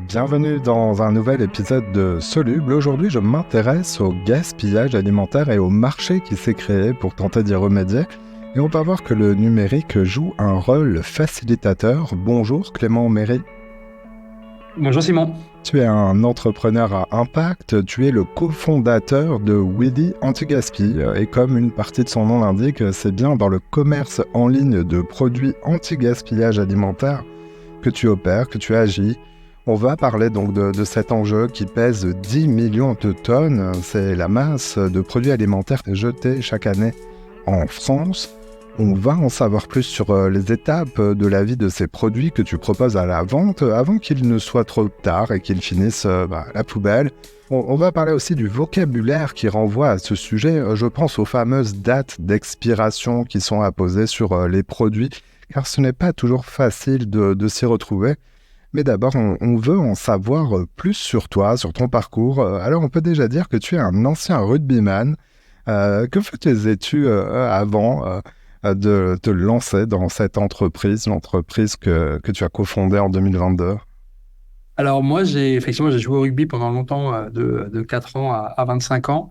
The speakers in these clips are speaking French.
Bienvenue dans un nouvel épisode de Soluble. Aujourd'hui, je m'intéresse au gaspillage alimentaire et au marché qui s'est créé pour tenter d'y remédier. Et on va voir que le numérique joue un rôle facilitateur. Bonjour Clément Méry. Bonjour Simon. Tu es un entrepreneur à impact, tu es le cofondateur de Willy Anti-Gaspi et comme une partie de son nom l'indique, c'est bien dans le commerce en ligne de produits anti-gaspillage alimentaire que tu opères, que tu agis. On va parler donc de cet enjeu qui pèse 10 millions de tonnes, c'est la masse de produits alimentaires jetés chaque année en France. On va en savoir plus sur les étapes de la vie de ces produits que tu proposes à la vente avant qu'il ne soit trop tard et qu'ils finissent à la poubelle. On va parler aussi du vocabulaire qui renvoie à ce sujet. Je pense aux fameuses dates d'expiration qui sont apposées sur les produits, car ce n'est pas toujours facile de s'y retrouver. Mais d'abord, on veut en savoir plus sur toi, sur ton parcours. Alors, on peut déjà dire que tu es un ancien rugbyman. Que faisais-tu avant de te lancer dans cette entreprise, l'entreprise que tu as cofondée en 2022? Alors moi, j'ai joué au rugby pendant longtemps, de 4 ans à 25 ans.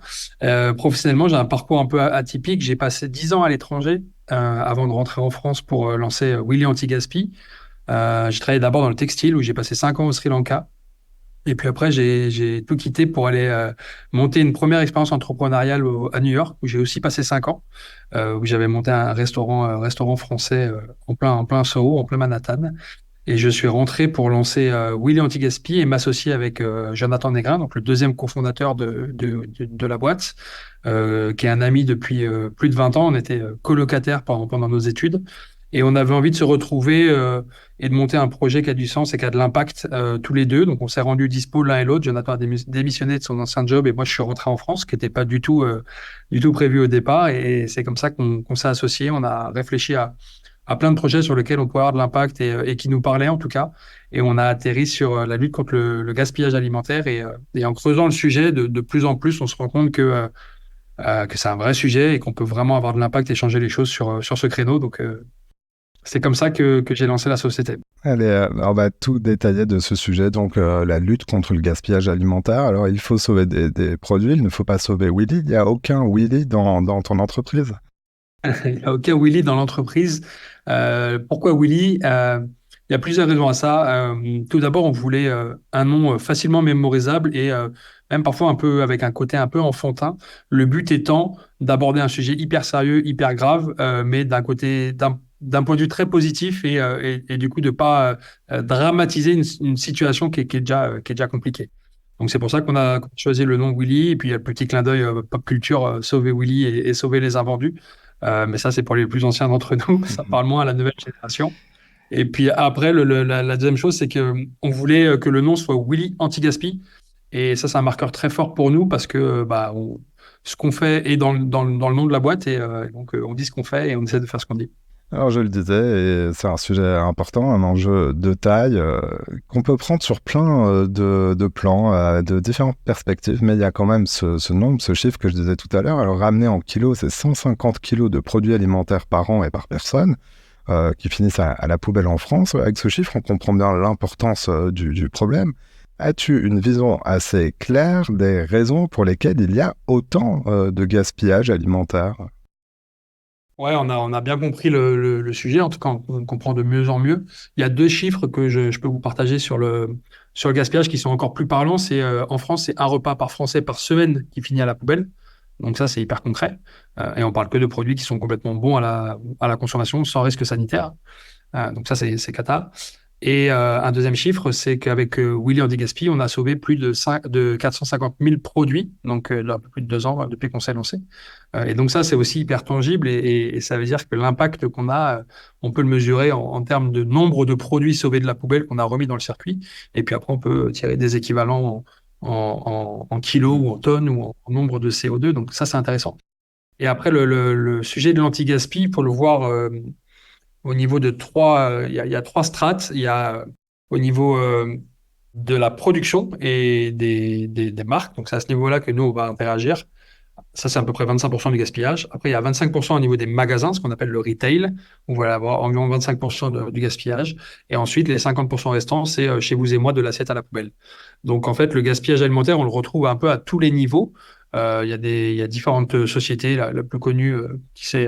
Professionnellement, j'ai un parcours un peu atypique. J'ai passé 10 ans à l'étranger avant de rentrer en France pour lancer Willy Anti-Gaspi. J'ai travaillé d'abord dans le textile où j'ai passé 5 ans au Sri Lanka. Et puis après, j'ai tout quitté pour aller monter une première expérience entrepreneuriale à New York où j'ai aussi passé 5 ans, où j'avais monté un restaurant français en plein Soho, en plein Manhattan. Et je suis rentré pour lancer Willy Anti-Gaspi et m'associer avec Jonathan Negrin, donc le deuxième cofondateur de la boîte, qui est un ami depuis plus de 20 ans. On était colocataires pendant nos études. Et on avait envie de se retrouver et de monter un projet qui a du sens et qui a de l'impact tous les deux. Donc on s'est rendu dispo l'un et l'autre. Jonathan a démissionné de son ancien job et moi je suis rentré en France, ce qui n'était pas du tout prévu au départ. Et c'est comme ça qu'on s'est associés. On a réfléchi à plein de projets sur lesquels on pouvait avoir de l'impact et qui nous parlaient en tout cas. Et on a atterri sur la lutte contre le gaspillage alimentaire. Et en creusant le sujet, de plus en plus, on se rend compte que c'est un vrai sujet et qu'on peut vraiment avoir de l'impact et changer les choses sur ce créneau. Donc, c'est comme ça que j'ai lancé la société. Allez, on va tout détailler de ce sujet, donc la lutte contre le gaspillage alimentaire. Alors, il faut sauver des produits, il ne faut pas sauver Willy. Il n'y a aucun Willy dans ton entreprise. Il n'y a aucun Willy dans l'entreprise. Pourquoi Willy? Il y a plusieurs raisons à ça. Tout d'abord, on voulait un nom facilement mémorisable et même parfois un peu avec un côté un peu enfantin. Le but étant d'aborder un sujet hyper sérieux, hyper grave, mais d'un point de vue très positif et du coup de pas dramatiser une situation qui est déjà compliquée. Donc c'est pour ça qu'on a choisi le nom Willy et puis il y a le petit clin d'œil pop culture, sauver Willy et sauver les invendus. Mais ça, c'est pour les plus anciens d'entre nous. Ça parle moins à la nouvelle génération. Et puis après, la deuxième chose, c'est que on voulait que le nom soit Willy Anti-Gaspi. Et ça, c'est un marqueur très fort pour nous parce que ce qu'on fait est dans le nom de la boîte. Et donc, on dit ce qu'on fait et on essaie de faire ce qu'on dit. Alors, je le disais, et c'est un sujet important, un enjeu de taille qu'on peut prendre sur plein de plans, de différentes perspectives, mais il y a quand même ce nombre, ce chiffre que je disais tout à l'heure. Alors, ramené en kilos, c'est 150 kilos de produits alimentaires par an et par personne qui finissent à la poubelle en France. Avec ce chiffre, on comprend bien l'importance du problème. As-tu une vision assez claire des raisons pour lesquelles il y a autant de gaspillage alimentaire? Ouais, on a bien compris le sujet. En tout cas, on comprend de mieux en mieux. Il y a deux chiffres que je peux vous partager sur le gaspillage qui sont encore plus parlants. C'est en France, c'est un repas par Français par semaine qui finit à la poubelle. Donc ça, c'est hyper concret. Et on parle que de produits qui sont complètement bons à la consommation sans risque sanitaire. Donc ça, c'est cata. Et un deuxième chiffre, c'est qu'avec Willy Anti-Gaspi, on a sauvé plus de 450 000 produits, donc un peu plus de 2 ans depuis qu'on s'est lancé. Et donc ça, c'est aussi hyper tangible et ça veut dire que l'impact qu'on a, on peut le mesurer en termes de nombre de produits sauvés de la poubelle qu'on a remis dans le circuit. Et puis après, on peut tirer des équivalents en kilos ou en tonnes ou en nombre de CO2. Donc ça, c'est intéressant. Et après, le sujet de l'anti-gaspi, il faut le voir au niveau de trois, il y a trois strates. Il y a au niveau de la production et des marques. Donc, c'est à ce niveau-là que nous, on va interagir. Ça, c'est à peu près 25% du gaspillage. Après, il y a 25% au niveau des magasins, ce qu'on appelle le retail, où on va avoir environ 25% du gaspillage. Et ensuite, les 50% restants, c'est chez vous et moi de l'assiette à la poubelle. Donc, en fait, le gaspillage alimentaire, on le retrouve un peu à tous les niveaux. Il y a différentes sociétés. La plus connue qui s'est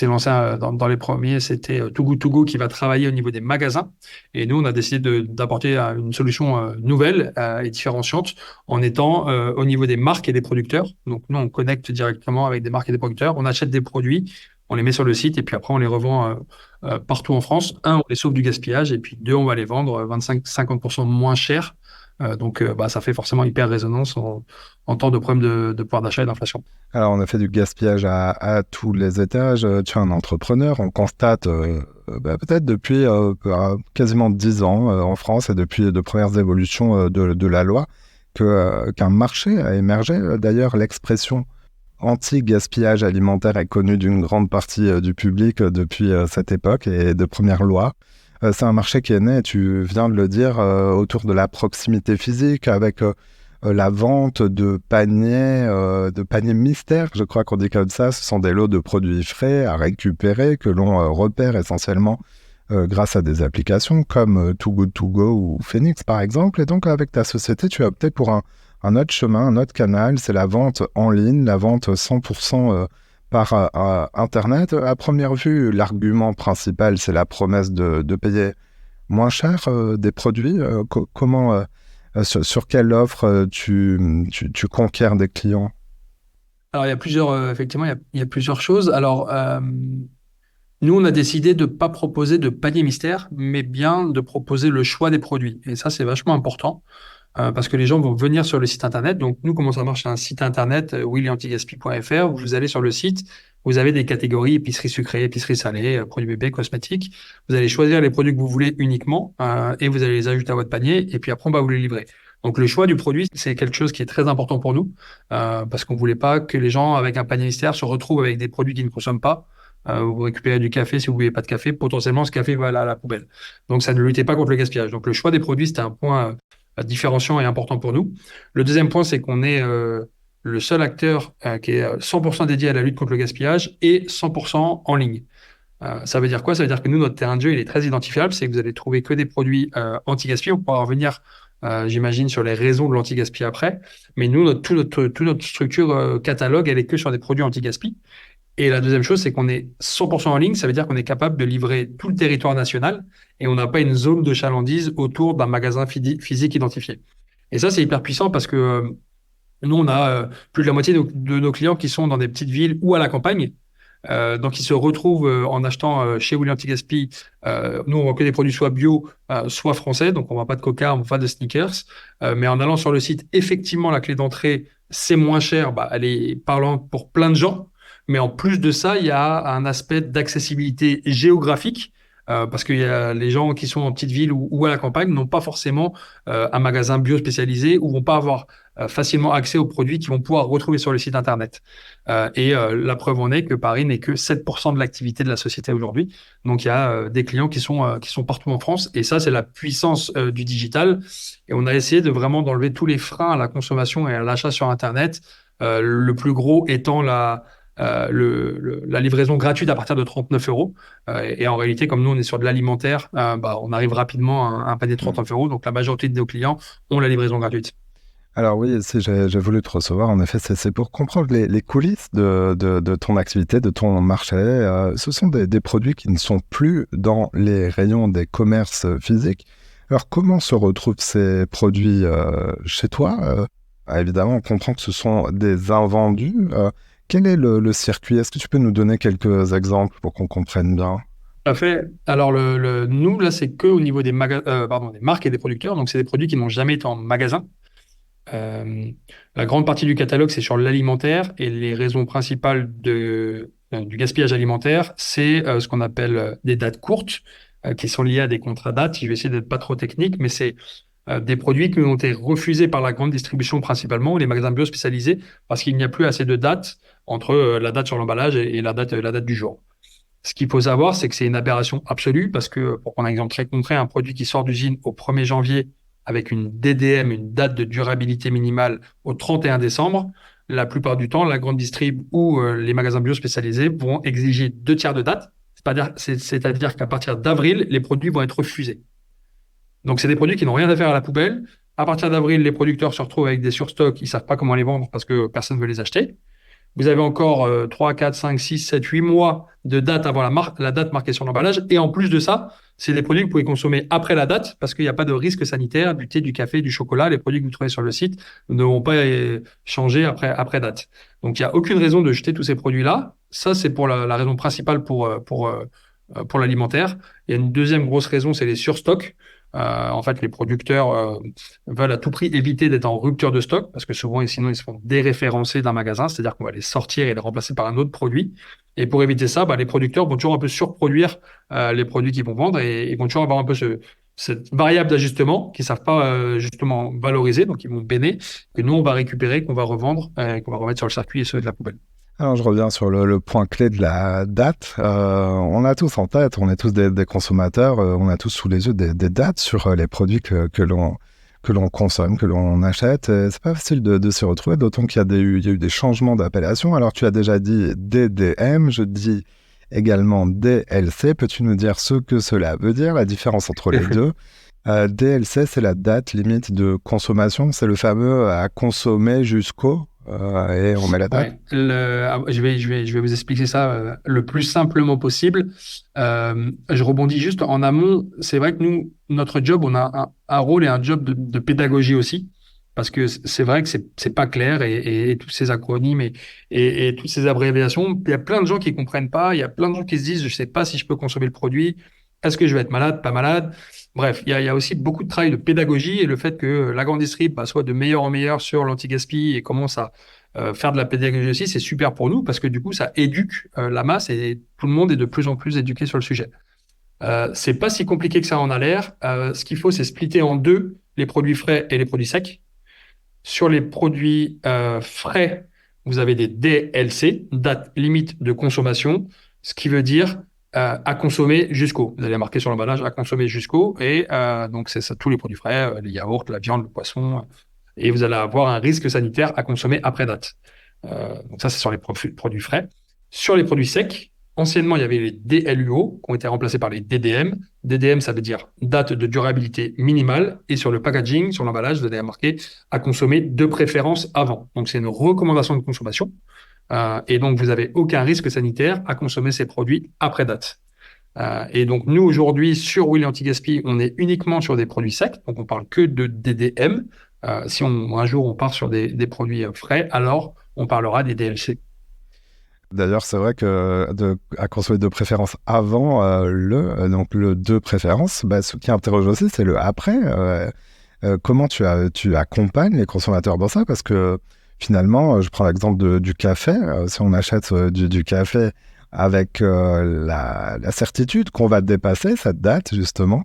lancée dans les premiers, c'était Too Good To Go qui va travailler au niveau des magasins. Et nous, on a décidé d'apporter une solution nouvelle et différenciante en étant au niveau des marques et des producteurs. Donc, nous, on connecte directement avec des marques et des producteurs. On achète des produits, on les met sur le site et puis après, on les revend partout en France. Un, on les sauve du gaspillage et puis deux, on va les vendre 25-50% moins cher. Donc, ça fait forcément hyper résonance en temps de problème de pouvoir d'achat et d'inflation. Alors, on a fait du gaspillage à tous les étages. Tu es un entrepreneur. On constate, peut-être depuis quasiment 10 ans en France et depuis de premières évolutions de la loi, qu'un marché a émergé. D'ailleurs, l'expression anti-gaspillage alimentaire est connue d'une grande partie du public depuis cette époque et de premières lois. C'est un marché qui est né, tu viens de le dire, autour de la proximité physique avec la vente de paniers mystères, je crois qu'on dit comme ça. Ce sont des lots de produits frais à récupérer que l'on repère essentiellement grâce à des applications comme Too Good To Go ou Phoenix par exemple. Et donc avec ta société, tu as opté pour un autre chemin, un autre canal, c'est la vente en ligne, la vente 100% par Internet. À première vue, l'argument principal, c'est la promesse de payer moins cher des produits. Sur quelle offre tu conquiers des clients? Alors, il y a plusieurs, effectivement, il y a plusieurs choses. Alors, nous, on a décidé de ne pas proposer de panier mystère, mais bien de proposer le choix des produits. Et ça, c'est vachement important parce que les gens vont venir sur le site internet. Donc, nous, comment ça marche? C'est un site internet, willyantigaspi.fr. Vous allez sur le site, vous avez des catégories épicerie sucrée, épicerie salée, produits bébés, cosmétiques. Vous allez choisir les produits que vous voulez uniquement et vous allez les ajouter à votre panier. Et puis après, on va vous les livrer. Donc, le choix du produit, c'est quelque chose qui est très important pour nous parce qu'on ne voulait pas que les gens avec un panier mystère se retrouvent avec des produits qu'ils ne consomment pas. Vous récupérez du café si vous ne buvez pas de café. Potentiellement, ce café va aller à la poubelle. Donc, ça ne luttait pas contre le gaspillage. Donc, le choix des produits, c'était un point différenciant et important pour nous. Le deuxième point, c'est qu'on est le seul acteur qui est 100% dédié à la lutte contre le gaspillage et 100% en ligne. Ça veut dire quoi? Ça veut dire que nous, notre terrain de jeu, il est très identifiable. C'est que vous allez trouver que des produits anti-gaspi. On pourra revenir, j'imagine, sur les raisons de l'anti-gaspi après. Mais nous, toute notre structure catalogue, elle est que sur des produits anti-gaspi. Et la deuxième chose, c'est qu'on est 100% en ligne. Ça veut dire qu'on est capable de livrer tout le territoire national et on n'a pas une zone de chalandise autour d'un magasin physique identifié. Et ça, c'est hyper puissant parce que nous, on a plus de la moitié de nos clients qui sont dans des petites villes ou à la campagne. Donc, ils se retrouvent en achetant chez William Tigaspi. Nous, on vend que des produits soit bio, soit français. Donc, on ne vend pas de coca, on ne vend pas de sneakers. Mais en allant sur le site, effectivement, la clé d'entrée, c'est moins cher. Bah, elle est parlante pour plein de gens. Mais en plus de ça, il y a un aspect d'accessibilité géographique. Parce que les gens qui sont en petite ville ou à la campagne n'ont pas forcément un magasin bio spécialisé ou vont pas avoir facilement accès aux produits qu'ils vont pouvoir retrouver sur le site internet. La preuve en est que Paris n'est que 7% de l'activité de la société aujourd'hui. Donc il y a des clients qui sont partout en France et ça c'est la puissance du digital. Et on a essayé de vraiment d'enlever tous les freins à la consommation et à l'achat sur internet. Le plus gros étant la livraison gratuite à partir de 39 euros. Et en réalité, comme nous, on est sur de l'alimentaire, on arrive rapidement à un panier de 39 euros. Donc, la majorité de nos clients ont la livraison gratuite. Alors oui, si j'ai voulu te recevoir, en effet, c'est pour comprendre les coulisses de ton activité, de ton marché. Ce sont des produits qui ne sont plus dans les rayons des commerces physiques. Alors comment se retrouvent ces produits chez toi? Évidemment, on comprend que ce sont des invendus. Quel est le circuit? Est-ce que tu peux nous donner quelques exemples pour qu'on comprenne bien? Tout à fait. Alors, nous, là, c'est que au niveau des marques et des producteurs. Donc, c'est des produits qui n'ont jamais été en magasin. La grande partie du catalogue, c'est sur l'alimentaire et les raisons principales du gaspillage alimentaire, c'est ce qu'on appelle des dates courtes qui sont liées à des contrats dates. Je vais essayer d'être pas trop technique, mais c'est des produits qui ont été refusés par la grande distribution principalement ou les magasins bio spécialisés parce qu'il n'y a plus assez de dates entre la date sur l'emballage et la date du jour. Ce qu'il faut savoir, c'est que c'est une aberration absolue parce que, pour prendre un exemple très concret, un produit qui sort d'usine au 1er janvier avec une DDM, une date de durabilité minimale, au 31 décembre, la plupart du temps, la grande distrib ou les magasins bio spécialisés vont exiger 2 tiers de date. C'est-à-dire qu'à partir d'avril, les produits vont être refusés. Donc, c'est des produits qui n'ont rien à faire à la poubelle. À partir d'avril, les producteurs se retrouvent avec des surstocks, ils savent pas comment les vendre parce que personne ne veut les acheter. Vous avez encore 3, 4, 5, 6, 7, 8 mois de date avant la date marquée sur l'emballage. Et en plus de ça, c'est des produits que vous pouvez consommer après la date parce qu'il n'y a pas de risque sanitaire du thé, du café, du chocolat. Les produits que vous trouvez sur le site ne vont pas changer après date. Donc, il n'y a aucune raison de jeter tous ces produits-là. Ça, c'est pour la raison principale pour l'alimentaire. Il y a une deuxième grosse raison, c'est les surstocks. En fait, les producteurs veulent à tout prix éviter d'être en rupture de stock parce que souvent, sinon, ils se font déréférencer d'un magasin, c'est-à-dire qu'on va les sortir et les remplacer par un autre produit. Et pour éviter ça, les producteurs vont toujours un peu surproduire les produits qu'ils vont vendre et ils vont toujours avoir un peu cette variable d'ajustement qu'ils savent pas justement valoriser, donc ils vont béner, que nous, on va récupérer, qu'on va revendre, qu'on va remettre sur le circuit et ceux de la poubelle. Alors, je reviens sur le point clé de la date. On a tous en tête, on est tous des consommateurs, on a tous sous les yeux des dates sur les produits que l'on consomme, que l'on achète. C'est pas facile de s'y retrouver, d'autant qu'il y a eu des changements d'appellation. Alors, tu as déjà dit DDM, je dis également DLC. Peux-tu nous dire ce que cela veut dire, la différence entre les deux? DLC, c'est la date limite de consommation, c'est le fameux à consommer jusqu'au, et on met la date. Ouais, je vais vous expliquer ça le plus simplement possible. Je rebondis juste en amont. C'est vrai que nous, notre job, on a un rôle et un job de pédagogie aussi, parce que c'est vrai que c'est pas clair et tous ces acronymes et toutes ces abréviations. Il y a plein de gens qui comprennent pas. Il y a plein de gens qui se disent, je sais pas si je peux consommer le produit. Est-ce que je vais être malade, pas malade? Bref, il y a aussi beaucoup de travail de pédagogie et le fait que la grande distrib soit de meilleur en meilleur sur l'anti-gaspi et commence à faire de la pédagogie aussi, c'est super pour nous parce que du coup, ça éduque la masse et tout le monde est de plus en plus éduqué sur le sujet. C'est pas si compliqué que ça en a l'air. Ce qu'il faut, c'est splitter en deux les produits frais et les produits secs. Sur les produits frais, vous avez des DLC, date limite de consommation, ce qui veut dire à consommer jusqu'au. Vous allez marquer sur l'emballage à consommer jusqu'au. Et donc, c'est ça, tous les produits frais, les yaourts, la viande, le poisson. Et vous allez avoir un risque sanitaire à consommer après date. Donc, ça, c'est sur les produits frais. Sur les produits secs, anciennement, il y avait les DLUO qui ont été remplacés par les DDM. DDM, ça veut dire date de durabilité minimale. Et sur le packaging, sur l'emballage, vous allez marquer à consommer de préférence avant. Donc, c'est une recommandation de consommation. Et donc, vous n'avez aucun risque sanitaire à consommer ces produits après date. Et donc, nous, aujourd'hui, sur Willy Anti-Gaspi, on est uniquement sur des produits secs. Donc, on parle que de DDM. Si un jour on part sur des produits frais, alors on parlera des DLC. D'ailleurs, c'est vrai que à consommer de préférence avant donc le de préférence, ce qui interroge aussi, c'est le après. Comment tu accompagnes les consommateurs dans ça? Parce que finalement, je prends l'exemple du café. Si on achète du café avec la certitude qu'on va dépasser cette date, justement,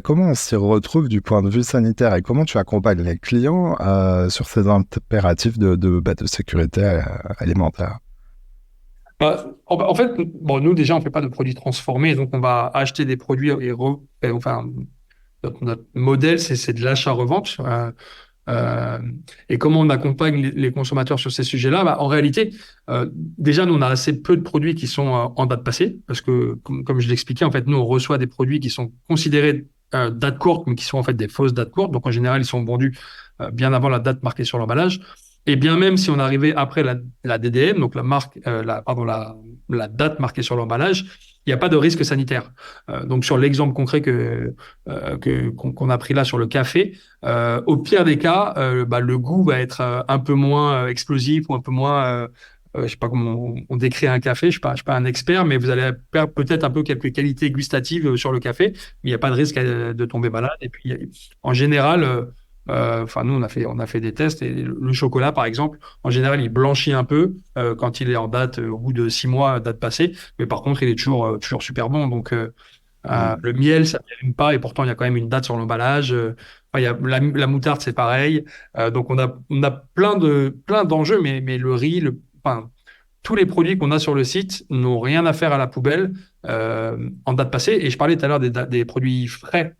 comment on s'y retrouve du point de vue sanitaire et comment tu accompagnes les clients sur ces impératifs de sécurité alimentaire? En fait, bon, nous déjà, on fait pas de produits transformés, donc on va acheter des produits enfin, notre modèle, c'est de l'achat-revente. Euh, et comment on accompagne les consommateurs sur ces sujets-là? En réalité, déjà, nous, on a assez peu de produits qui sont en date passée, parce que, comme je l'expliquais, en fait, nous, on reçoit des produits qui sont considérés date courte, mais qui sont en fait des fausses dates courtes. Donc, en général, ils sont vendus bien avant la date marquée sur l'emballage. Et bien même si on arrivait après la DDM, donc la date marquée sur l'emballage, il n'y a pas de risque sanitaire. Donc sur l'exemple concret qu'on a pris là sur le café, au pire des cas, le goût va être un peu moins explosif ou un peu moins, je sais pas comment on décrit un café, je suis pas un expert, mais vous allez perdre peut-être un peu quelques qualités gustatives sur le café, mais il n'y a pas de risque de tomber malade. Et puis en général, enfin nous on a fait des tests et le chocolat par exemple, en général il blanchit un peu quand il est en date au bout de 6 mois, date passée, mais par contre il est toujours super bon. Donc le miel, ça ne même pas, et pourtant il y a quand même une date sur l'emballage. Enfin, il y a la moutarde, c'est pareil. Donc on a plein d'enjeux, mais le riz, enfin, tous les produits qu'on a sur le site n'ont rien à faire à la poubelle en date passée. Et je parlais tout à l'heure des produits frais.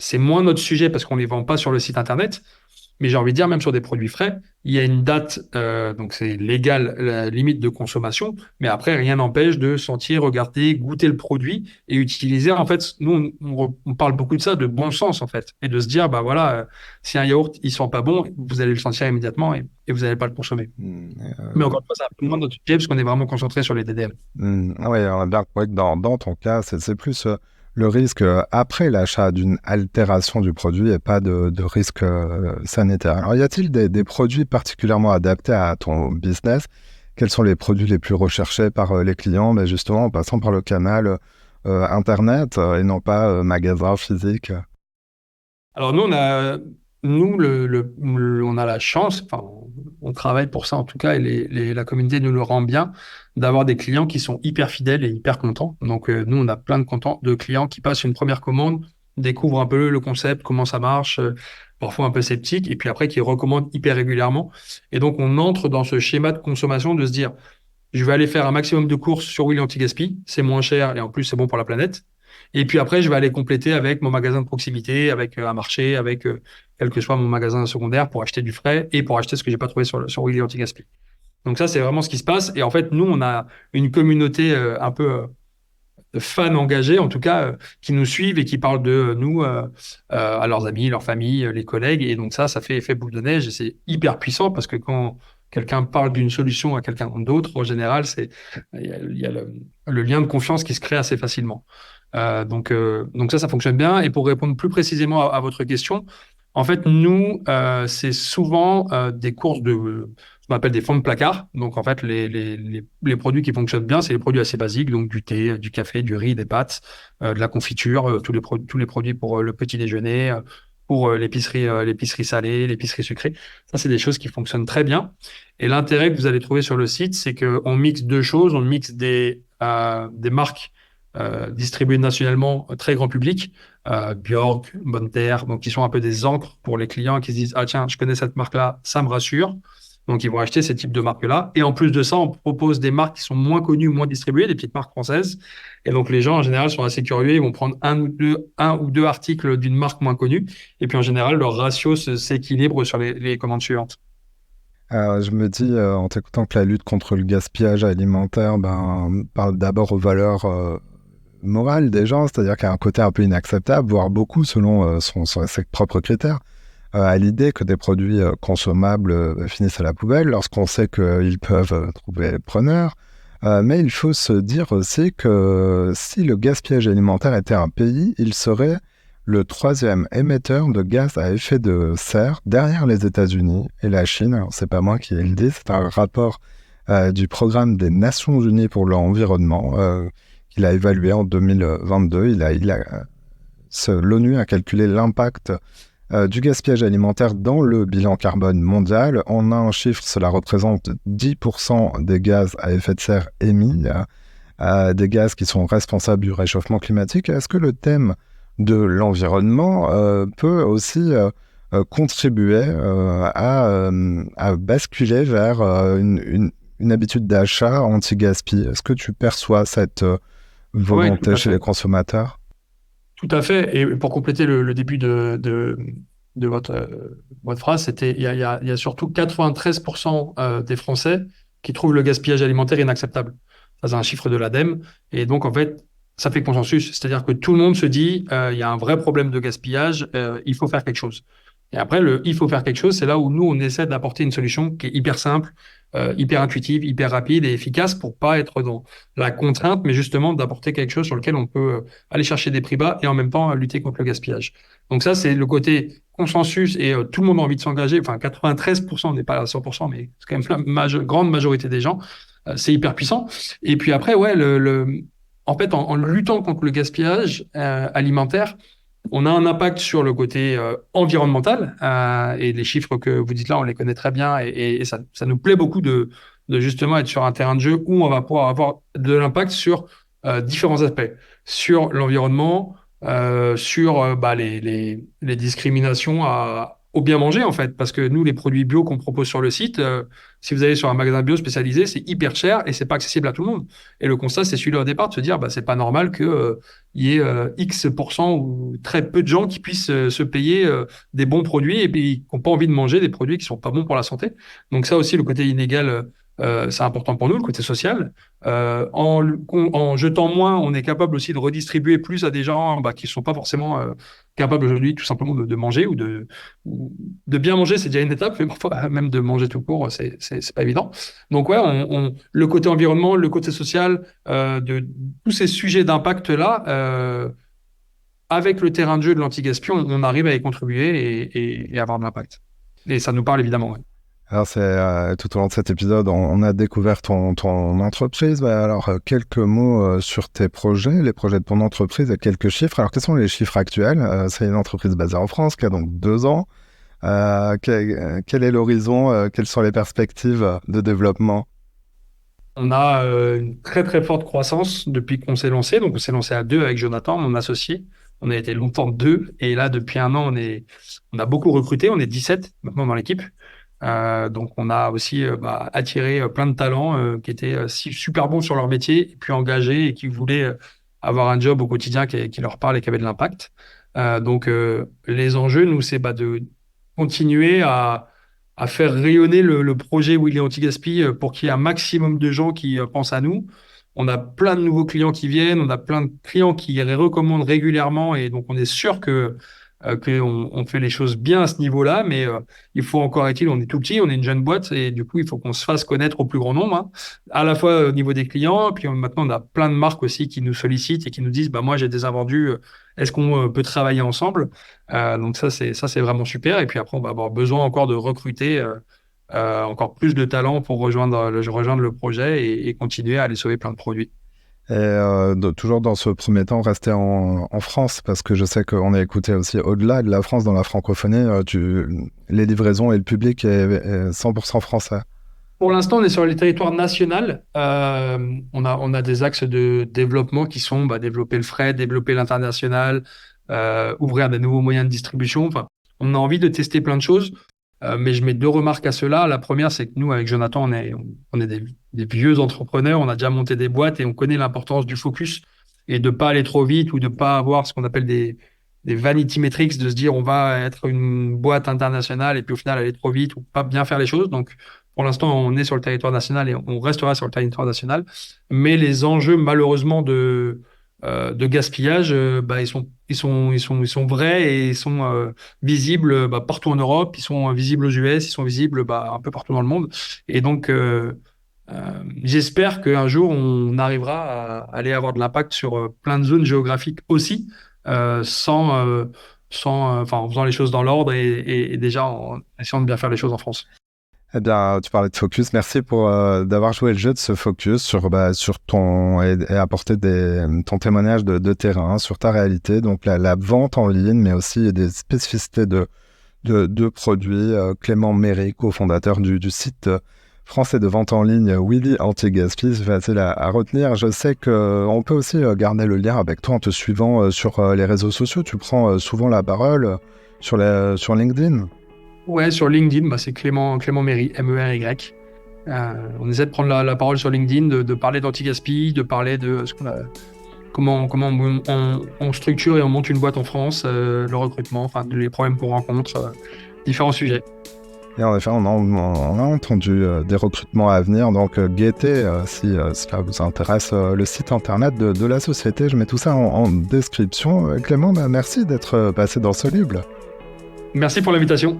C'est moins notre sujet parce qu'on ne les vend pas sur le site internet. Mais j'ai envie de dire, même sur des produits frais, il y a une date, donc c'est légal, la limite de consommation, mais après, rien n'empêche de sentir, regarder, goûter le produit et utiliser. En fait, nous, on parle beaucoup de ça, de bon sens, en fait, et de se dire, bah voilà, si un yaourt, il sent pas bon, vous allez le sentir immédiatement et vous n'allez pas le consommer. Hmm, Mais encore une fois, c'est un peu moins notre sujet parce qu'on est vraiment concentré sur les DDM. ouais, on a bien compris que dans ton cas, c'est plus le risque après l'achat d'une altération du produit et pas de risque sanitaire. Alors, y a-t-il des produits particulièrement adaptés à ton business? Quels sont les produits les plus recherchés par les clients? Ben justement, en passant par le canal Internet et non pas magasin physique. Alors nous, on a la chance, enfin, on travaille pour ça en tout cas, et la communauté nous le rend bien, d'avoir des clients qui sont hyper fidèles et hyper contents. Donc nous, on a plein de clients qui passent une première commande, découvrent un peu le concept, comment ça marche, parfois un peu sceptiques, et puis après qui recommandent hyper régulièrement. Et donc on entre dans ce schéma de consommation de se dire, je vais aller faire un maximum de courses sur Willy Anti-Gaspi, c'est moins cher et en plus c'est bon pour la planète. Et puis après, je vais aller compléter avec mon magasin de proximité, avec un marché, avec quel que soit mon magasin secondaire pour acheter du frais et pour acheter ce que j'ai pas trouvé sur Willy Anti-Gaspi. Donc ça, c'est vraiment ce qui se passe. Et en fait, nous, on a une communauté un peu de fans engagés, en tout cas, qui nous suivent et qui parlent de nous à leurs amis, leurs familles, les collègues. Et donc ça fait effet boule de neige et c'est hyper puissant parce que quand quelqu'un parle d'une solution à quelqu'un d'autre, en général, il y a le lien de confiance qui se crée assez facilement. Donc ça fonctionne bien. Et pour répondre plus précisément à votre question, en fait, nous, c'est souvent des courses de ce qu'on appelle des fonds de placard. Donc, en fait, les produits qui fonctionnent bien, c'est les produits assez basiques, donc du thé, du café, du riz, des pâtes, de la confiture, tous les produits pour le petit déjeuner, pour l'épicerie salée, l'épicerie sucrée. Ça, c'est des choses qui fonctionnent très bien. Et l'intérêt que vous allez trouver sur le site, c'est qu'on mixe deux choses. On mixe des marques distribuées nationalement très grand public, Björk, Bonne Terre, donc qui sont un peu des encres pour les clients qui se disent, ah tiens, je connais cette marque-là, ça me rassure. Donc, ils vont acheter ces types de marques-là. Et en plus de ça, on propose des marques qui sont moins connues, moins distribuées, des petites marques françaises. Et donc, les gens, en général, sont assez curieux. Ils vont prendre un ou deux articles d'une marque moins connue. Et puis, en général, leur ratio s'équilibre sur les commandes suivantes. Je me dis, en t'écoutant, que la lutte contre le gaspillage alimentaire parle d'abord aux valeurs morales des gens, c'est-à-dire qu'il y a un côté un peu inacceptable, voire beaucoup selon ses propres critères, à l'idée que des produits consommables finissent à la poubelle lorsqu'on sait qu'ils peuvent trouver preneur. Mais il faut se dire aussi que si le gaspillage alimentaire était un pays, il serait le troisième émetteur de gaz à effet de serre derrière les États-Unis et la Chine. Alors, c'est pas moi qui le dis, c'est un rapport du programme des Nations Unies pour l'environnement qu'il a évalué en 2022. L'ONU a calculé l'impact du gaspillage alimentaire dans le bilan carbone mondial. En un chiffre, cela représente 10% des gaz à effet de serre émis, des gaz qui sont responsables du réchauffement climatique. Est-ce que le thème de l'environnement peut aussi contribuer à basculer vers une habitude d'achat anti-gaspi? Est-ce que tu perçois cette Oui, tout volonté à chez les fait. consommateurs? Tout à fait. Et pour compléter le début de votre phrase, c'était il y a surtout 93% des Français qui trouvent le gaspillage alimentaire inacceptable. Ça, c'est un chiffre de l'ADEME. Et donc, en fait, ça fait consensus. C'est-à-dire que tout le monde se dit, il y a un vrai problème de gaspillage, il faut faire quelque chose. Et après, il faut faire quelque chose, c'est là où nous, on essaie d'apporter une solution qui est hyper simple, hyper intuitive, hyper rapide et efficace pour pas être dans la contrainte, mais justement d'apporter quelque chose sur lequel on peut aller chercher des prix bas et en même temps lutter contre le gaspillage. Donc ça, c'est le côté consensus et tout le monde a envie de s'engager. Enfin, 93%, on n'est pas à 100%, mais c'est quand même la grande majorité des gens. C'est hyper puissant. Et puis après, ouais, en fait, en luttant contre le gaspillage alimentaire, on a un impact sur le côté environnemental et les chiffres que vous dites là, on les connaît très bien et ça nous plaît beaucoup de justement être sur un terrain de jeu où on va pouvoir avoir de l'impact sur différents aspects, sur l'environnement, sur les discriminations au bien manger, en fait. Parce que nous, les produits bio qu'on propose sur le site, si vous allez sur un magasin bio spécialisé, c'est hyper cher et c'est pas accessible à tout le monde. Et le constat, c'est celui-là au départ, de se dire, bah, c'est pas normal que, il y ait X% ou très peu de gens qui puissent se payer des bons produits et puis qui n'ont pas envie de manger des produits qui sont pas bons pour la santé. Donc ça aussi, le côté inégal, c'est important pour nous, le côté social. En jetant moins, on est capable aussi de redistribuer plus à des gens bah, qui ne sont pas forcément capables aujourd'hui tout simplement de manger ou de bien manger, c'est déjà une étape, mais parfois même de manger tout court, c'est pas évident. Donc ouais, le côté environnement, le côté social, de tous ces sujets d'impact-là, avec le terrain de jeu de l'anti-gaspi, on arrive à y contribuer et avoir de l'impact. Et ça nous parle évidemment. Ouais. Alors, tout au long de cet épisode, on a découvert ton entreprise. Alors, quelques mots sur tes projets, les projets de ton entreprise et quelques chiffres. Alors, quels sont les chiffres actuels? C'est une entreprise basée en France qui a donc 2 ans. Quel est l'horizon? Quelles sont les perspectives de développement? On a une très très forte croissance depuis qu'on s'est lancé. Donc on s'est lancé à 2 avec Jonathan, mon associé. On a été longtemps 2 et là depuis un an on a beaucoup recruté. On est 17 maintenant dans l'équipe. Donc on a aussi attiré plein de talents qui étaient super bons sur leur métier et puis engagés et qui voulaient avoir un job au quotidien qui leur parle et qui avait de l'impact. Donc les enjeux, nous, c'est de continuer à faire rayonner le projet Willy Anti-Gaspi pour qu'il y ait un maximum de gens qui pensent à nous. On a plein de nouveaux clients qui viennent, on a plein de clients qui les recommandent régulièrement et donc on est sûr qu'on fait les choses bien à ce niveau-là, mais il faut encore est-il, on est tout petit, on est une jeune boîte et du coup il faut qu'on se fasse connaître au plus grand nombre, hein, à la fois au niveau des clients, puis maintenant on a plein de marques aussi qui nous sollicitent et qui nous disent bah moi j'ai des invendus, est-ce qu'on peut travailler ensemble? Donc ça c'est vraiment super et puis après on va avoir besoin encore de recruter encore plus de talents pour rejoindre le projet et continuer à aller sauver plein de produits. Et toujours dans ce premier temps, rester en France, parce que je sais qu'on a écouté aussi au-delà de la France, dans la francophonie, les livraisons et le public est 100% français. Pour l'instant, on est sur les territoires nationaux. On a des axes de développement qui sont développer le fret, développer l'international, ouvrir des nouveaux moyens de distribution. Enfin, on a envie de tester plein de choses, mais je mets 2 remarques à cela. La première, c'est que nous, avec Jonathan, on est des vieux entrepreneurs. On a déjà monté des boîtes et on connaît l'importance du focus et de pas aller trop vite ou de pas avoir ce qu'on appelle des vanity metrics, de se dire on va être une boîte internationale et puis au final aller trop vite ou pas bien faire les choses. Donc, pour l'instant, on est sur le territoire national et on restera sur le territoire national. Mais les enjeux, malheureusement, de gaspillage, ils sont vrais et ils sont visibles partout en Europe, ils sont visibles aux US, ils sont visibles un peu partout dans le monde. Et donc, j'espère qu'un jour, on arrivera à aller avoir de l'impact sur plein de zones géographiques aussi, en faisant les choses dans l'ordre et déjà en essayant de bien faire les choses en France. Eh bien, tu parlais de focus. Merci pour d'avoir joué le jeu de ce focus sur ton et apporter ton témoignage de terrain sur ta réalité, donc la vente en ligne, mais aussi des spécificités de produits. Clément Méry, cofondateur du site français de vente en ligne Willy Anti-Gaspi, c'est facile à retenir. Je sais qu'on peut aussi garder le lien avec toi en te suivant sur les réseaux sociaux. Tu prends souvent la parole sur LinkedIn. Ouais, sur LinkedIn, c'est Clément Méry, M-E-R-Y. On essaie de prendre la parole sur LinkedIn, de parler d'anti-gaspi, de parler de comment on structure et on monte une boîte en France, le recrutement, les problèmes qu'on rencontre, différents sujets. Et en effet, on a entendu des recrutements à venir, donc guettez si cela vous intéresse le site internet de la société. Je mets tout ça en description. Clément, merci d'être passé dans Soluble. Merci pour l'invitation.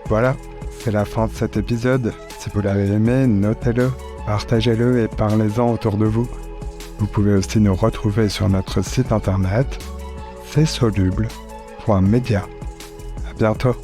Voilà, c'est la fin de cet épisode. Si vous l'avez aimé, notez-le, partagez-le et parlez-en autour de vous. Vous pouvez aussi nous retrouver sur notre site internet, csoluble.media. À bientôt.